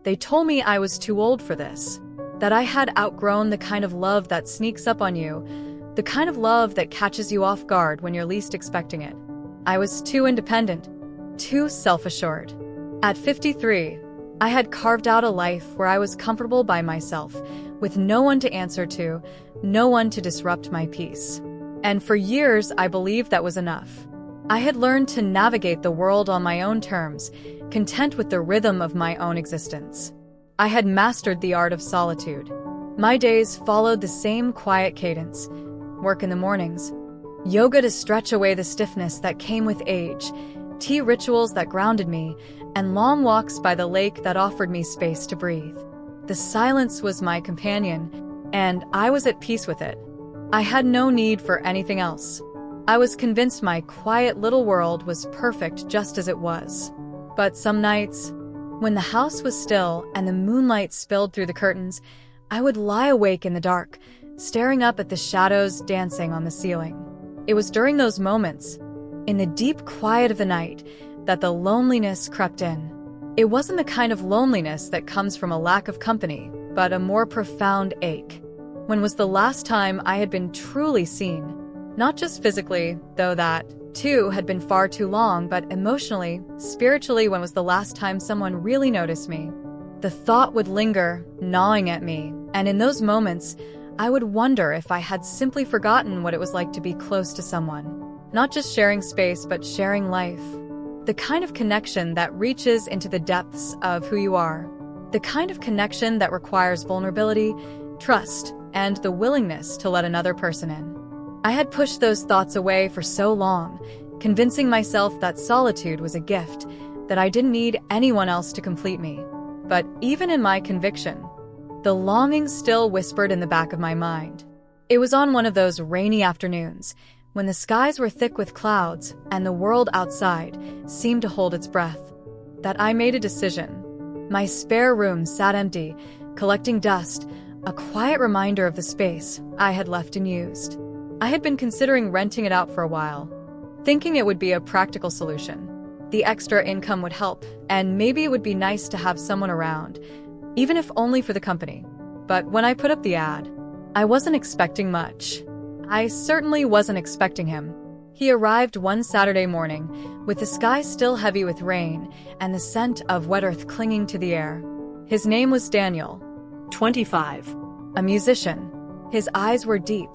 They told me I was too old for this, that I had outgrown the kind of love that sneaks up on you, the kind of love that catches you off guard when you're least expecting it. I was too independent, too self-assured. At 53, I had carved out a life where I was comfortable by myself, with no one to answer to, no one to disrupt my peace. And for years, I believed that was enough. I had learned to navigate the world on my own terms, content with the rhythm of my own existence. I had mastered the art of solitude. My days followed the same quiet cadence: work in the mornings, yoga to stretch away the stiffness that came with age, tea rituals that grounded me, and long walks by the lake that offered me space to breathe. The silence was my companion, and I was at peace with it. I had no need for anything else. I was convinced my quiet little world was perfect just as it was. But some nights, when the house was still and the moonlight spilled through the curtains, I would lie awake in the dark, staring up at the shadows dancing on the ceiling. It was during those moments, in the deep quiet of the night, that the loneliness crept in. It wasn't the kind of loneliness that comes from a lack of company, but a more profound ache. When was the last time I had been truly seen? Not just physically, though that, too, had been far too long, but emotionally, spiritually, when was the last time someone really noticed me? The thought would linger, gnawing at me, and in those moments, I would wonder if I had simply forgotten what it was like to be close to someone. Not just sharing space, but sharing life. The kind of connection that reaches into the depths of who you are. The kind of connection that requires vulnerability, trust, and the willingness to let another person in. I had pushed those thoughts away for so long, convincing myself that solitude was a gift, that I didn't need anyone else to complete me. But even in my conviction, the longing still whispered in the back of my mind. It was on one of those rainy afternoons, when the skies were thick with clouds and the world outside seemed to hold its breath, that I made a decision. My spare room sat empty, collecting dust, a quiet reminder of the space I had left unused. I had been considering renting it out for a while, thinking it would be a practical solution. The extra income would help, and maybe it would be nice to have someone around, even if only for the company. But when I put up the ad, I wasn't expecting much. I certainly wasn't expecting him. He arrived one Saturday morning, with the sky still heavy with rain and the scent of wet earth clinging to the air. His name was Daniel, 25, a musician. His eyes were deep,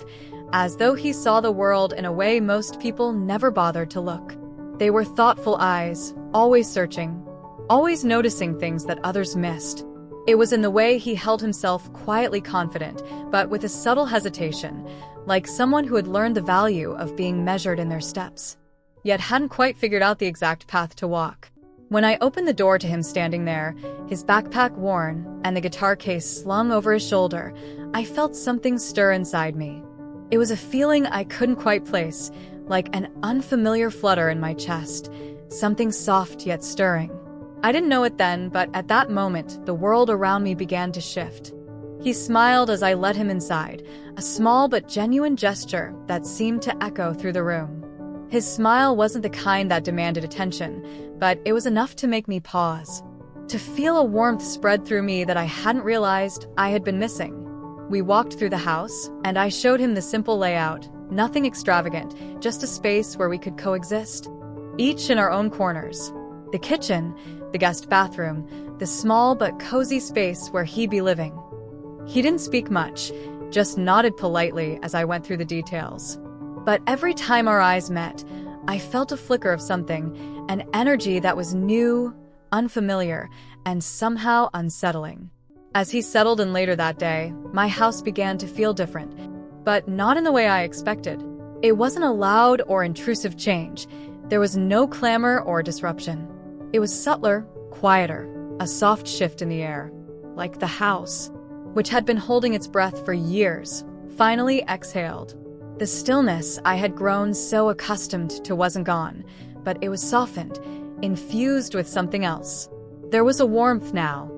as though he saw the world in a way most people never bothered to look. They were thoughtful eyes, always searching, always noticing things that others missed. It was in the way he held himself, quietly confident, but with a subtle hesitation, like someone who had learned the value of being measured in their steps, yet hadn't quite figured out the exact path to walk. When I opened the door to him standing there, his backpack worn and the guitar case slung over his shoulder, I felt something stir inside me. It was a feeling I couldn't quite place, like an unfamiliar flutter in my chest, something soft yet stirring. I didn't know it then, but at that moment, the world around me began to shift. He smiled as I led him inside, a small but genuine gesture that seemed to echo through the room. His smile wasn't the kind that demanded attention, but it was enough to make me pause, to feel a warmth spread through me that I hadn't realized I had been missing. We walked through the house, and I showed him the simple layout, nothing extravagant, just a space where we could coexist, each in our own corners. The kitchen, the guest bathroom, the small but cozy space where he'd be living. He didn't speak much, just nodded politely as I went through the details. But every time our eyes met, I felt a flicker of something, an energy that was new, unfamiliar, and somehow unsettling. As he settled in later that day, my house began to feel different, but not in the way I expected. It wasn't a loud or intrusive change. There was no clamor or disruption. It was subtler, quieter, a soft shift in the air, like the house, which had been holding its breath for years, finally exhaled. The stillness I had grown so accustomed to wasn't gone, but it was softened, infused with something else. There was a warmth now,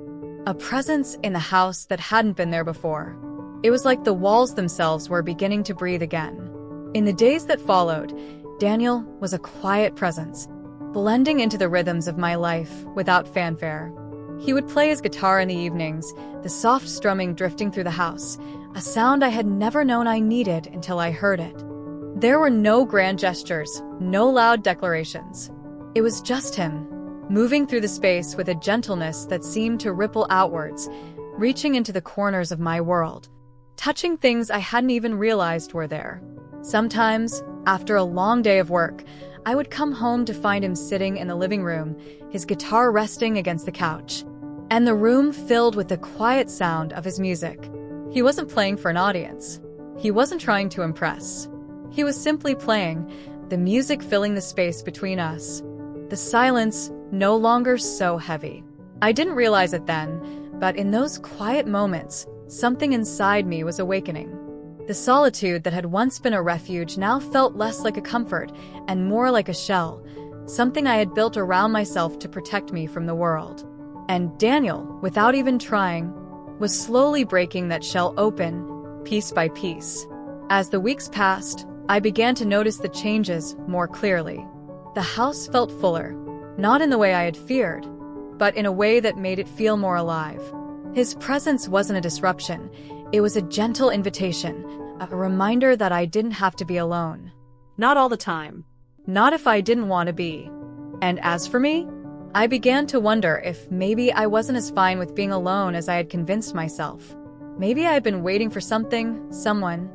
a presence in the house that hadn't been there before. It was like the walls themselves were beginning to breathe again. In the days that followed, Daniel was a quiet presence, blending into the rhythms of my life without fanfare. He would play his guitar in the evenings, the soft strumming drifting through the house, a sound I had never known I needed until I heard it. There were no grand gestures, no loud declarations. It was just him, moving through the space with a gentleness that seemed to ripple outwards, reaching into the corners of my world, touching things I hadn't even realized were there. Sometimes, after a long day of work, I would come home to find him sitting in the living room, his guitar resting against the couch, and the room filled with the quiet sound of his music. He wasn't playing for an audience. He wasn't trying to impress. He was simply playing, the music filling the space between us. The silence no longer so heavy. I didn't realize it then, but in those quiet moments, something inside me was awakening. The solitude that had once been a refuge now felt less like a comfort and more like a shell, something I had built around myself to protect me from the world. And Daniel, without even trying, was slowly breaking that shell open, piece by piece. As the weeks passed, I began to notice the changes more clearly. The house felt fuller, not in the way I had feared, but in a way that made it feel more alive. His presence wasn't a disruption, it was a gentle invitation, a reminder that I didn't have to be alone. Not all the time. Not if I didn't want to be. And as for me, I began to wonder if maybe I wasn't as fine with being alone as I had convinced myself. Maybe I had been waiting for something, someone,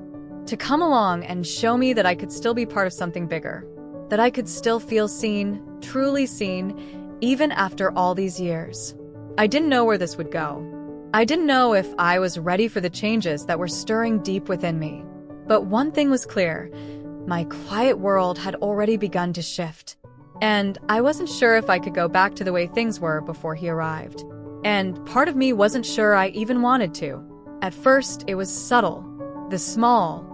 to come along and show me that I could still be part of something bigger. That I could still feel seen, truly seen, even after all these years. I didn't know where this would go. I didn't know if I was ready for the changes that were stirring deep within me. But one thing was clear. My quiet world had already begun to shift. And I wasn't sure if I could go back to the way things were before he arrived. And part of me wasn't sure I even wanted to. At first, it was subtle. The small,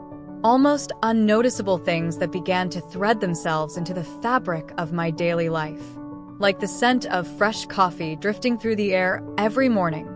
almost unnoticeable things that began to thread themselves into the fabric of my daily life. Like the scent of fresh coffee drifting through the air every morning.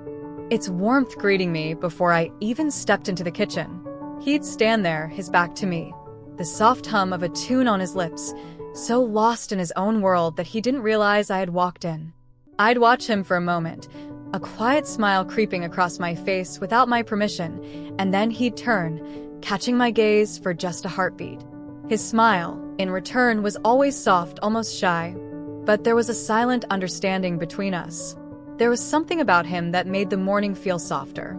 Its warmth greeting me before I even stepped into the kitchen. He'd stand there, his back to me, the soft hum of a tune on his lips, so lost in his own world that he didn't realize I had walked in. I'd watch him for a moment, a quiet smile creeping across my face without my permission, and then he'd turn, catching my gaze for just a heartbeat. His smile, in return, was always soft, almost shy, but there was a silent understanding between us. There was something about him that made the morning feel softer.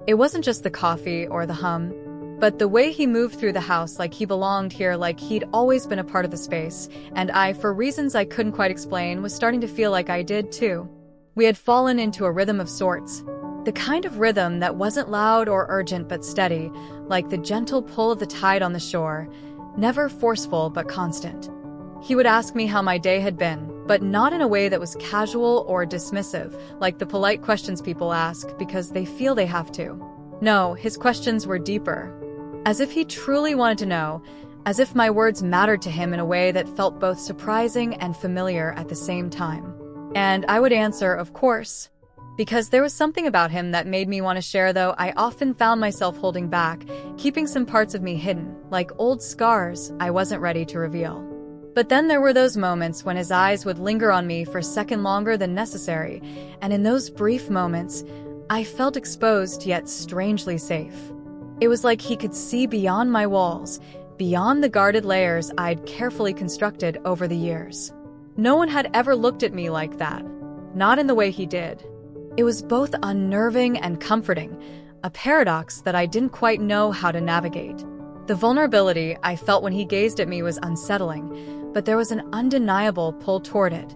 It wasn't just the coffee or the hum, but the way he moved through the house like he belonged here, like he'd always been a part of the space, and I, for reasons I couldn't quite explain, was starting to feel like I did too. We had fallen into a rhythm of sorts, the kind of rhythm that wasn't loud or urgent but steady, like the gentle pull of the tide on the shore, never forceful but constant. He would ask me how my day had been, but not in a way that was casual or dismissive, like the polite questions people ask because they feel they have to. No, his questions were deeper. As if he truly wanted to know, as if my words mattered to him in a way that felt both surprising and familiar at the same time. And I would answer, of course. Because there was something about him that made me want to share, though I often found myself holding back, keeping some parts of me hidden, like old scars I wasn't ready to reveal. But then there were those moments when his eyes would linger on me for a second longer than necessary, and in those brief moments, I felt exposed yet strangely safe. It was like he could see beyond my walls, beyond the guarded layers I'd carefully constructed over the years. No one had ever looked at me like that, not in the way he did. It was both unnerving and comforting, a paradox that I didn't quite know how to navigate. The vulnerability I felt when he gazed at me was unsettling, but there was an undeniable pull toward it,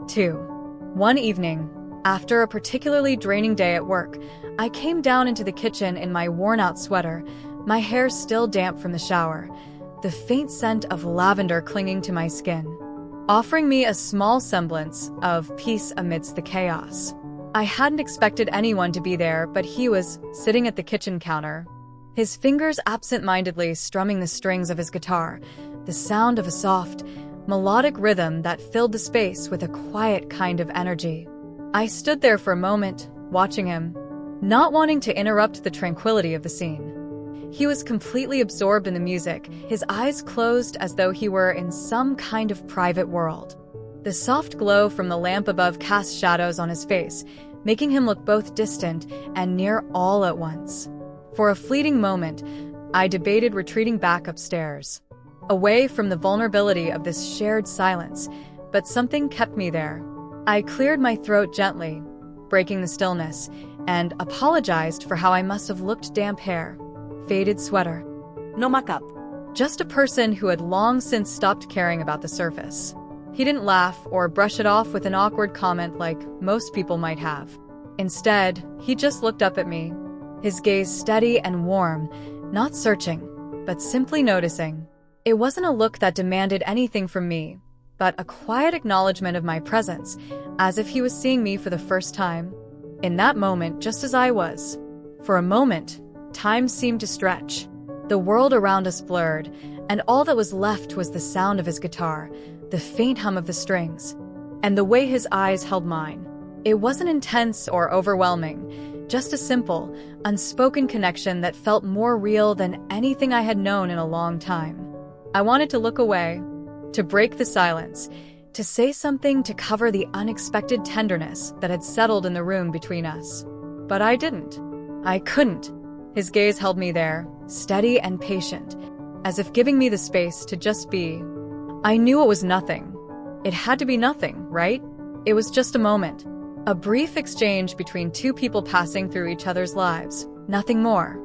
too. One evening, after a particularly draining day at work, I came down into the kitchen in my worn-out sweater, my hair still damp from the shower, the faint scent of lavender clinging to my skin, offering me a small semblance of peace amidst the chaos. I hadn't expected anyone to be there, but he was sitting at the kitchen counter, his fingers absent-mindedly strumming the strings of his guitar, the sound of a soft, melodic rhythm that filled the space with a quiet kind of energy. I stood there for a moment, watching him, not wanting to interrupt the tranquility of the scene. He was completely absorbed in the music, his eyes closed as though he were in some kind of private world. The soft glow from the lamp above cast shadows on his face, making him look both distant and near all at once. For a fleeting moment, I debated retreating back upstairs, away from the vulnerability of this shared silence, but something kept me there. I cleared my throat gently, breaking the stillness, and apologized for how I must have looked. Damp hair, faded sweater. No makeup. Just a person who had long since stopped caring about the surface. He didn't laugh or brush it off with an awkward comment like most people might have. Instead, he just looked up at me, his gaze steady and warm, not searching, but simply noticing. It wasn't a look that demanded anything from me, but a quiet acknowledgement of my presence, as if he was seeing me for the first time. In that moment, just as I was. For a moment, time seemed to stretch. The world around us blurred, and all that was left was the sound of his guitar, the faint hum of the strings, and the way his eyes held mine. It wasn't intense or overwhelming, just a simple, unspoken connection that felt more real than anything I had known in a long time. I wanted to look away, to break the silence, to say something to cover the unexpected tenderness that had settled in the room between us. But I didn't. I couldn't. His gaze held me there, steady and patient, as if giving me the space to just be. I knew it was nothing. It had to be nothing, right? It was just a moment. A brief exchange between two people passing through each other's lives, nothing more.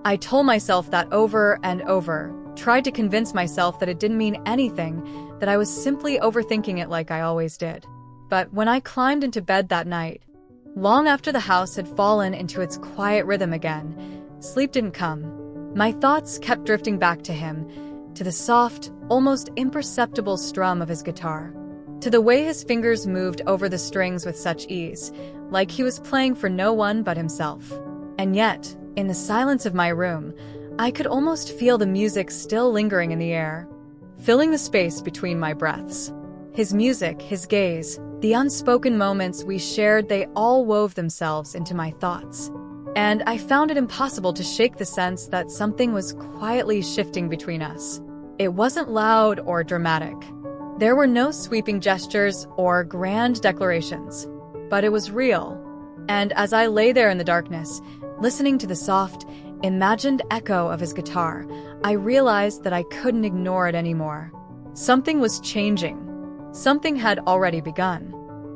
I told myself that over and over, tried to convince myself that it didn't mean anything, that I was simply overthinking it like I always did. But when I climbed into bed that night, long after the house had fallen into its quiet rhythm again, sleep didn't come. My thoughts kept drifting back to him, to the soft, almost imperceptible strum of his guitar, to the way his fingers moved over the strings with such ease, like he was playing for no one but himself. And yet, in the silence of my room, I could almost feel the music still lingering in the air, filling the space between my breaths. His music, his gaze, the unspoken moments we shared, they all wove themselves into my thoughts. And I found it impossible to shake the sense that something was quietly shifting between us. It wasn't loud or dramatic. There were no sweeping gestures or grand declarations, but it was real. And as I lay there in the darkness, listening to the soft, imagined echo of his guitar, I realized that I couldn't ignore it anymore. Something was changing. Something had already begun.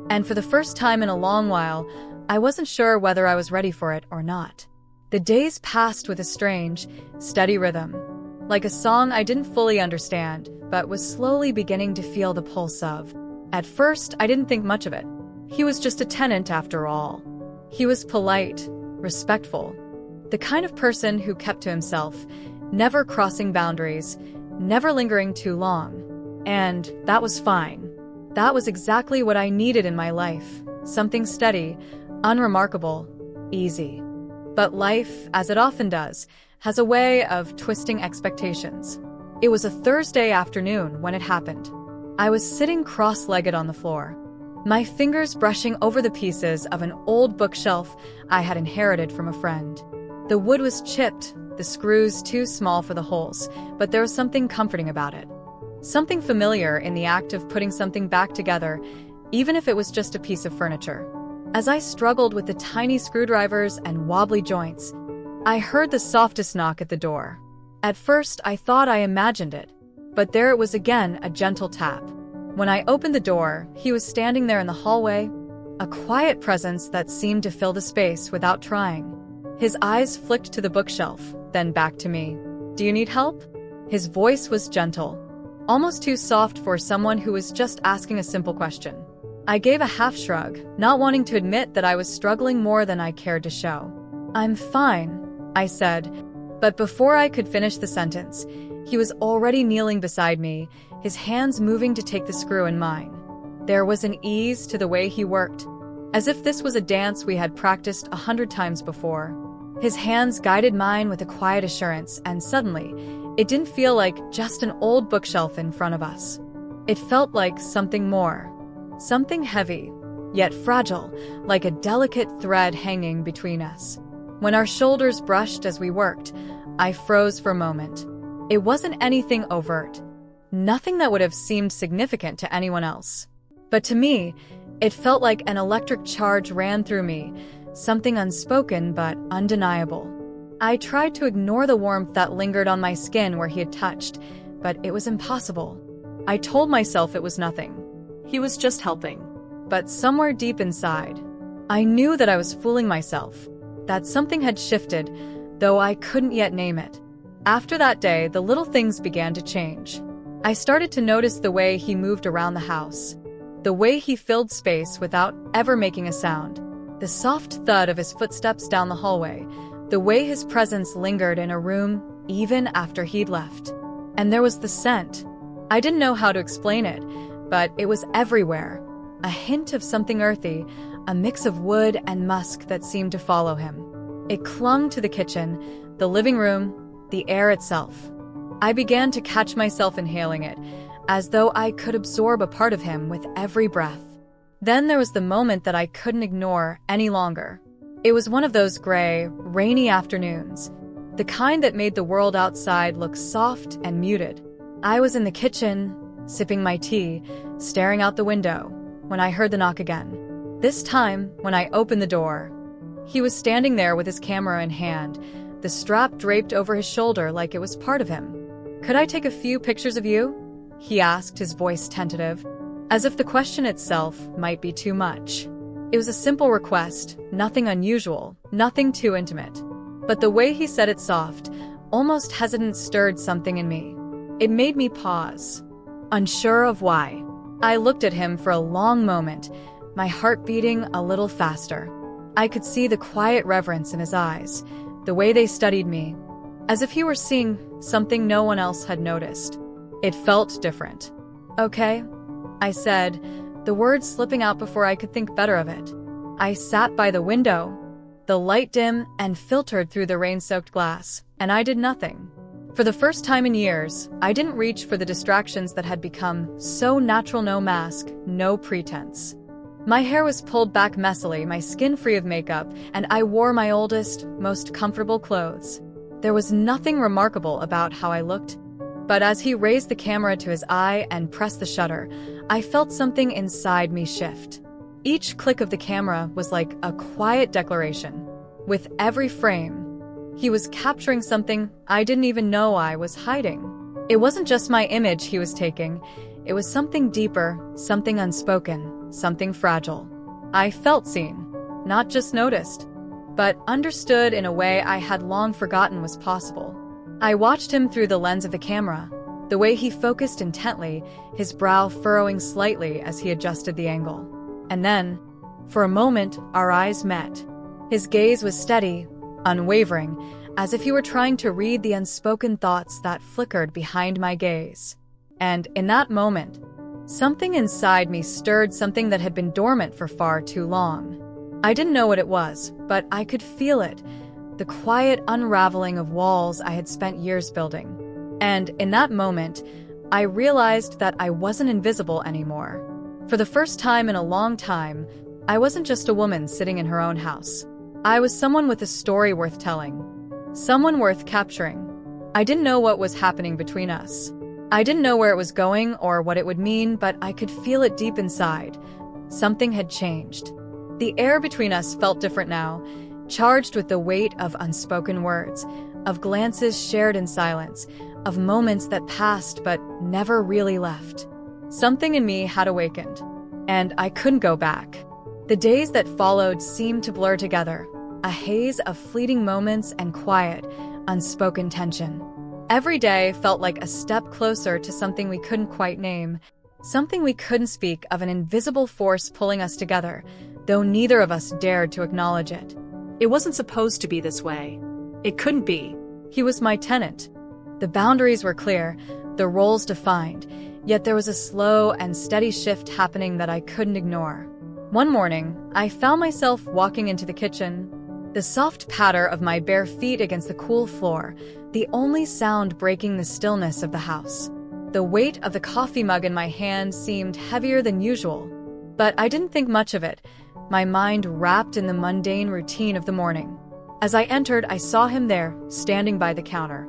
And for the first time in a long while, I wasn't sure whether I was ready for it or not. The days passed with a strange, steady rhythm, like a song I didn't fully understand, but was slowly beginning to feel the pulse of. At first, I didn't think much of it. He was just a tenant after all. He was polite, respectful, the kind of person who kept to himself, never crossing boundaries, never lingering too long. And that was fine. That was exactly what I needed in my life. Something steady, unremarkable, easy. But life, as it often does, has a way of twisting expectations. It was a Thursday afternoon when it happened. I was sitting cross-legged on the floor, my fingers brushing over the pieces of an old bookshelf I had inherited from a friend. The wood was chipped, the screws too small for the holes, but there was something comforting about it. Something familiar in the act of putting something back together, even if it was just a piece of furniture. As I struggled with the tiny screwdrivers and wobbly joints, I heard the softest knock at the door. At first, I thought I imagined it, but there it was again, a gentle tap. When I opened the door, he was standing there in the hallway, a quiet presence that seemed to fill the space without trying. His eyes flicked to the bookshelf, then back to me. "Do you need help?" His voice was gentle, almost too soft for someone who was just asking a simple question. I gave a half shrug, not wanting to admit that I was struggling more than I cared to show. "I'm fine," I said, but before I could finish the sentence, he was already kneeling beside me, his hands moving to take the screw in mine. There was an ease to the way he worked, as if this was a dance we had practiced 100 times before. His hands guided mine with a quiet assurance, and suddenly, it didn't feel like just an old bookshelf in front of us. It felt like something more. Something heavy, yet fragile, like a delicate thread hanging between us. When our shoulders brushed as we worked, I froze for a moment. It wasn't anything overt, nothing that would have seemed significant to anyone else. But to me, It felt like an electric charge ran through me, something unspoken but undeniable. I tried to ignore the warmth that lingered on my skin where he had touched, but it was impossible. I told myself it was nothing. He was just helping. But somewhere deep inside, I knew that I was fooling myself, that something had shifted, though I couldn't yet name it. After that day, the little things began to change. I started to notice the way he moved around the house, the way he filled space without ever making a sound, the soft thud of his footsteps down the hallway, the way his presence lingered in a room even after he'd left. And there was the scent. I didn't know how to explain it, but it was everywhere. A hint of something earthy, a mix of wood and musk that seemed to follow him. It clung to the kitchen, the living room, the air itself. I began to catch myself inhaling it, as though I could absorb a part of him with every breath. Then there was the moment that I couldn't ignore any longer. It was one of those gray, rainy afternoons, the kind that made the world outside look soft and muted. I was in the kitchen, sipping my tea, staring out the window, when I heard the knock again. This time, when I opened the door, he was standing there with his camera in hand, the strap draped over his shoulder like it was part of him. "Could I take a few pictures of you?" he asked, his voice tentative, as if the question itself might be too much. It was a simple request, nothing unusual, nothing too intimate. But the way he said it soft, almost hesitant, stirred something in me. It made me pause, unsure of why. I looked at him for a long moment, my heart beating a little faster. I could see the quiet reverence in his eyes, the way they studied me, as if he were seeing something no one else had noticed. It felt different. "Okay," I said, the words slipping out before I could think better of it. I sat by the window, the light dim and filtered through the rain-soaked glass, and I did nothing. For the first time in years, I didn't reach for the distractions that had become so natural. No mask, no pretense. My hair was pulled back messily, my skin free of makeup, and I wore my oldest, most comfortable clothes. There was nothing remarkable about how I looked, but as he raised the camera to his eye and pressed the shutter, I felt something inside me shift. Each click of the camera was like a quiet declaration. With every frame, he was capturing something I didn't even know I was hiding. It wasn't just my image he was taking. It was something deeper, something unspoken, something fragile. I felt seen, not just noticed, but understood in a way I had long forgotten was possible. I watched him through the lens of the camera, the way he focused intently, his brow furrowing slightly as he adjusted the angle. And then, for a moment, our eyes met. His gaze was steady, unwavering, as if he were trying to read the unspoken thoughts that flickered behind my gaze. And in that moment, something inside me stirred, something that had been dormant for far too long. I didn't know what it was, but I could feel it, the quiet unraveling of walls I had spent years building. And in that moment, I realized that I wasn't invisible anymore. For the first time in a long time, I wasn't just a woman sitting in her own house. I was someone with a story worth telling, someone worth capturing. I didn't know what was happening between us. I didn't know where it was going or what it would mean, but I could feel it deep inside. Something had changed. The air between us felt different now, charged with the weight of unspoken words, of glances shared in silence, of moments that passed but never really left. Something in me had awakened, and I couldn't go back. The days that followed seemed to blur together, a haze of fleeting moments and quiet, unspoken tension. Every day felt like a step closer to something we couldn't quite name, something we couldn't speak of, an invisible force pulling us together, though neither of us dared to acknowledge it. It wasn't supposed to be this way. It couldn't be. He was my tenant. The boundaries were clear, the roles defined, yet there was a slow and steady shift happening that I couldn't ignore. One morning, I found myself walking into the kitchen, the soft patter of my bare feet against the cool floor, the only sound breaking the stillness of the house. The weight of the coffee mug in my hand seemed heavier than usual, but I didn't think much of it, my mind wrapped in the mundane routine of the morning. As I entered, I saw him there, standing by the counter.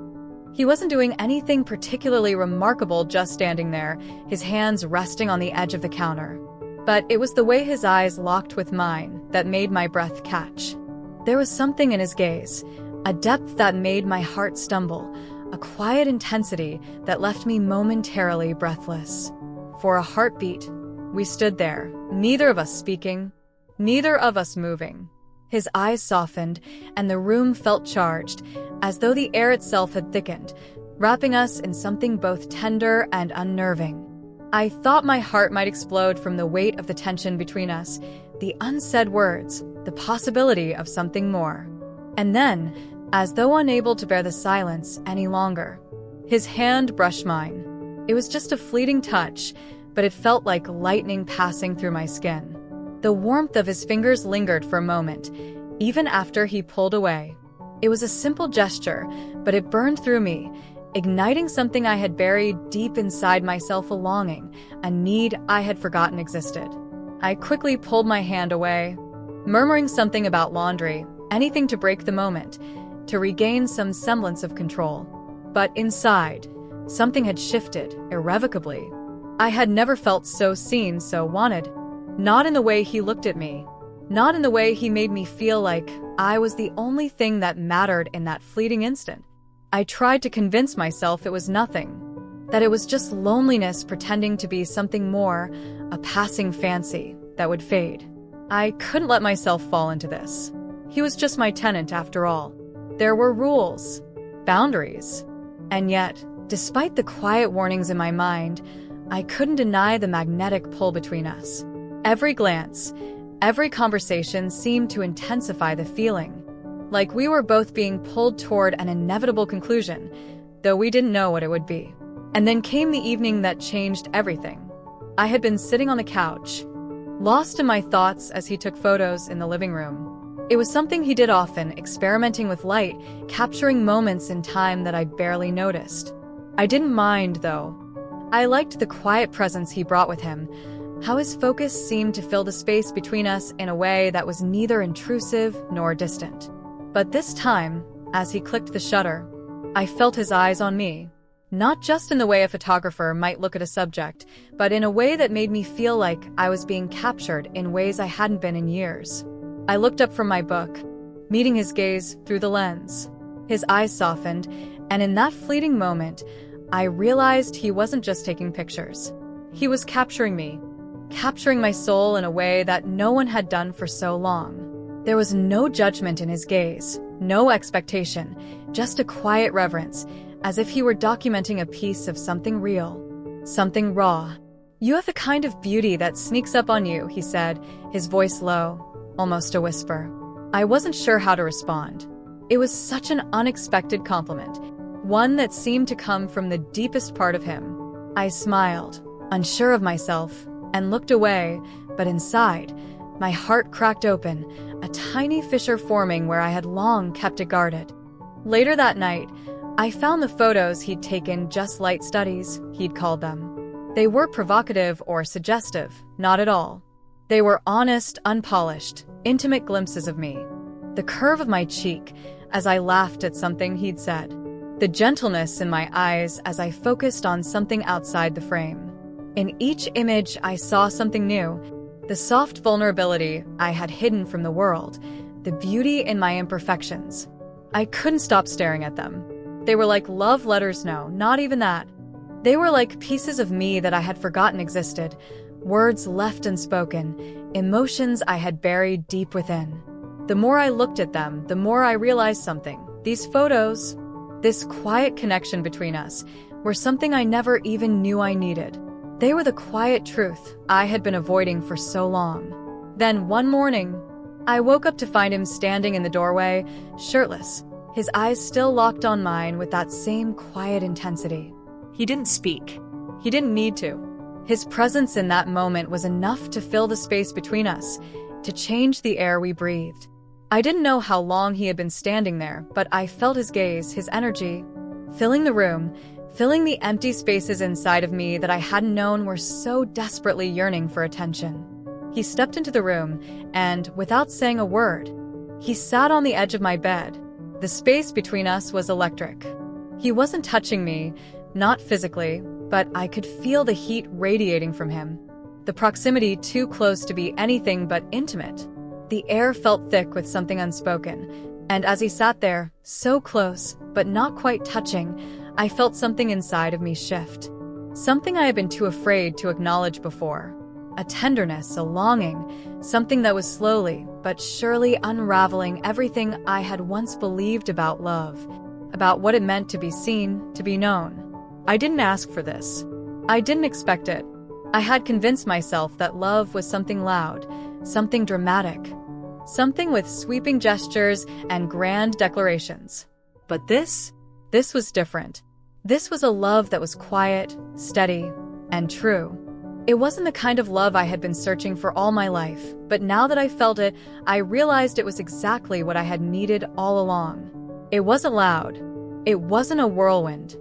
He wasn't doing anything particularly remarkable, just standing there, his hands resting on the edge of the counter. But it was the way his eyes locked with mine that made my breath catch. There was something in his gaze, a depth that made my heart stumble, a quiet intensity that left me momentarily breathless. For a heartbeat, we stood there, neither of us speaking, neither of us moving. His eyes softened, and the room felt charged, as though the air itself had thickened, wrapping us in something both tender and unnerving. I thought my heart might explode from the weight of the tension between us, the unsaid words, the possibility of something more. And then, as though unable to bear the silence any longer, his hand brushed mine. It was just a fleeting touch, but it felt like lightning passing through my skin. The warmth of his fingers lingered for a moment, even after he pulled away. It was a simple gesture, but it burned through me, igniting something I had buried deep inside myself, a longing, a need I had forgotten existed. I quickly pulled my hand away, murmuring something about laundry, anything to break the moment, to regain some semblance of control. But inside, something had shifted irrevocably. I had never felt so seen, so wanted. Not in the way he looked at me, not in the way he made me feel like I was the only thing that mattered in that fleeting instant. I tried to convince myself it was nothing, that it was just loneliness pretending to be something more, a passing fancy that would fade. I couldn't let myself fall into this. He was just my tenant after all. There were rules, boundaries. And yet, despite the quiet warnings in my mind, I couldn't deny the magnetic pull between us. Every glance, every conversation seemed to intensify the feeling, like we were both being pulled toward an inevitable conclusion, though we didn't know what it would be. And then came the evening that changed everything. I had been sitting on the couch, lost in my thoughts as he took photos in the living room. It was something he did often, experimenting with light, capturing moments in time that I barely noticed. I didn't mind, though. I liked the quiet presence he brought with him, how his focus seemed to fill the space between us in a way that was neither intrusive nor distant. But this time, as he clicked the shutter, I felt his eyes on me, not just in the way a photographer might look at a subject, but in a way that made me feel like I was being captured in ways I hadn't been in years. I looked up from my book, meeting his gaze through the lens. His eyes softened, and in that fleeting moment, I realized he wasn't just taking pictures. He was capturing me, capturing my soul in a way that no one had done for so long. There was no judgment in his gaze, no expectation, just a quiet reverence, as if he were documenting a piece of something real, something raw. "You have a kind of beauty that sneaks up on you," he said, his voice low, almost a whisper. I wasn't sure how to respond. It was such an unexpected compliment, one that seemed to come from the deepest part of him. I smiled, unsure of myself, and looked away, but inside, my heart cracked open, a tiny fissure forming where I had long kept it guarded. Later that night, I found the photos he'd taken, just light studies, he'd called them. They weren't provocative or suggestive, not at all. They were honest, unpolished, intimate glimpses of me. The curve of my cheek as I laughed at something he'd said. The gentleness in my eyes as I focused on something outside the frame. In each image, I saw something new. The soft vulnerability I had hidden from the world, the beauty in my imperfections. I couldn't stop staring at them. They were like love letters. No, not even that. They were like pieces of me that I had forgotten existed, words left unspoken, emotions I had buried deep within. The more I looked at them, the more I realized something. These photos, this quiet connection between us, were something I never even knew I needed. They were the quiet truth I had been avoiding for so long. Then one morning, I woke up to find him standing in the doorway, shirtless, his eyes still locked on mine with that same quiet intensity. He didn't speak. He didn't need to. His presence in that moment was enough to fill the space between us, to change the air we breathed. I didn't know how long he had been standing there, but I felt his gaze, his energy, filling the room, filling the empty spaces inside of me that I hadn't known were so desperately yearning for attention. He stepped into the room, and, without saying a word, he sat on the edge of my bed. The space between us was electric. He wasn't touching me, not physically, but I could feel the heat radiating from him. the proximity too close to be anything but intimate. The air felt thick with something unspoken, and as he sat there, so close, but not quite touching, I felt something inside of me shift. Something I had been too afraid to acknowledge before. A tenderness, a longing, something that was slowly, but surely unraveling everything I had once believed about love, about what it meant to be seen, to be known. I didn't ask for this. I didn't expect it. I had convinced myself that love was something loud, something dramatic, something with sweeping gestures and grand declarations. But this was different. This was a love that was quiet, steady, and true. It wasn't the kind of love I had been searching for all my life, but now that I felt it, I realized it was exactly what I had needed all along. It wasn't loud. It wasn't a whirlwind.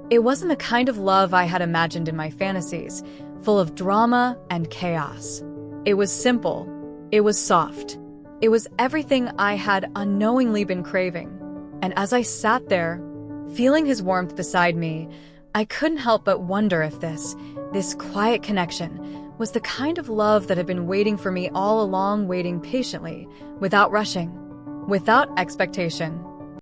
It wasn't the kind of love I had imagined in my fantasies, full of drama and chaos. It was simple. It was soft. It was everything I had unknowingly been craving. And as I sat there, feeling his warmth beside me, I couldn't help but wonder if this quiet connection was the kind of love that had been waiting for me all along, waiting patiently, without rushing, without expectation,